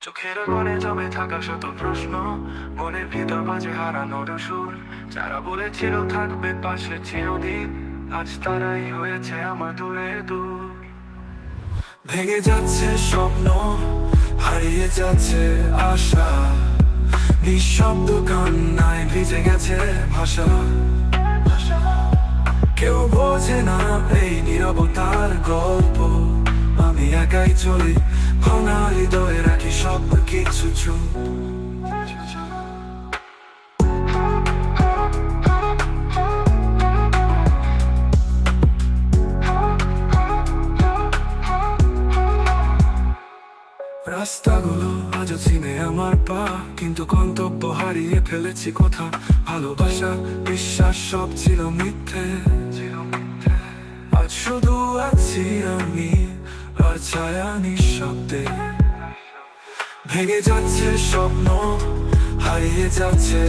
চোখের কোণে জমে থাকা শত প্রশ্ন, মনের ভিতর বাজে হারানোর সুর। যারা বলেছিল থাকবে পাশে চিরদিন, আজ তারাই হয়েছে আমার দূরে দূর। ভেঙে যাচ্ছে স্বপ্ন, হারিয়ে যাচ্ছে আশা, নিঃশব্দ কান্নায় ভিজে গেছে ভাষা। কেউ বোঝে না এই নীরবতার গল্প, আমি একাই চলি ভাঙা হৃদয়ে রাখি সব কিছু চুপ। রাস্তাগুলো আজও চিনে আমার পা, কিন্তু গন্তব্য হারিয়ে ফেলেছি কথা। ভালোবাসা বিশ্বাস সব ছিল মিথ্যে, আজ শুধু আছি আমি আর ছায়া নিঃশব্দে। ভেঙে যাচ্ছে স্বপ্ন, হারিয়ে যাচ্ছে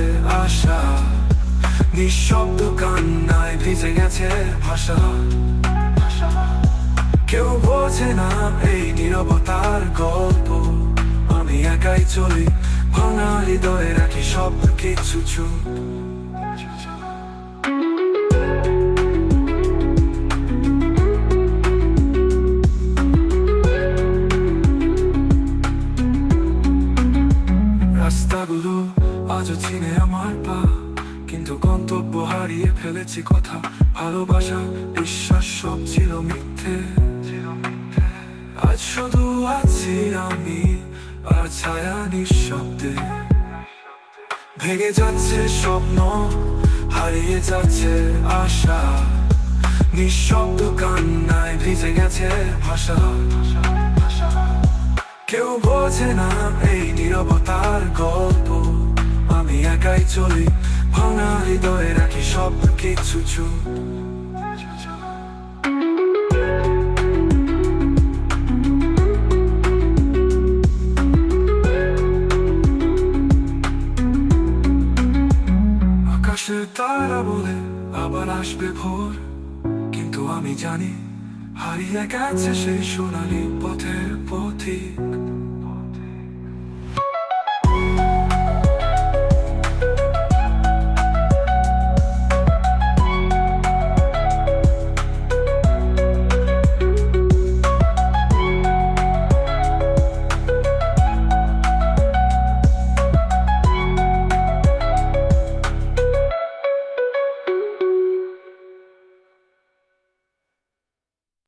আশা, নিঃশব্দ কান্নায় ভিজে গেছে ভাষা। কেউ বোঝে না এই নীরবতার গল্প, আমি একাই চলি ভাঙা হৃদয়ে রাখি সব কিছু চুপ। রাস্তাগুলো আজও চিনে আমার পা, কিন্তু গন্তব্য হারিয়ে ফেলেছি কথা। ভালোবাসা বিশ্বাস সব ছিল মিথ্যে, আজ শুধু আছি আমি আর ছায়া নিঃশব্দে। ভেঙে যাচ্ছে স্বপ্ন, হারিয়ে যাচ্ছে আশা, নিঃশব্দ কান্নায় ভিজে গেছে ভাষা। কেউ বোঝে না এই নীরবতার গল্প, আমি একাই চলি ভাঙা হৃদয়ে রাখি সব কিছু চুপ। আকাশের তারা বলে আবার আসবে ভোর, কিন্তু আমি জানি হারিয়ে গেছে সেই সোনালি পথের পথি।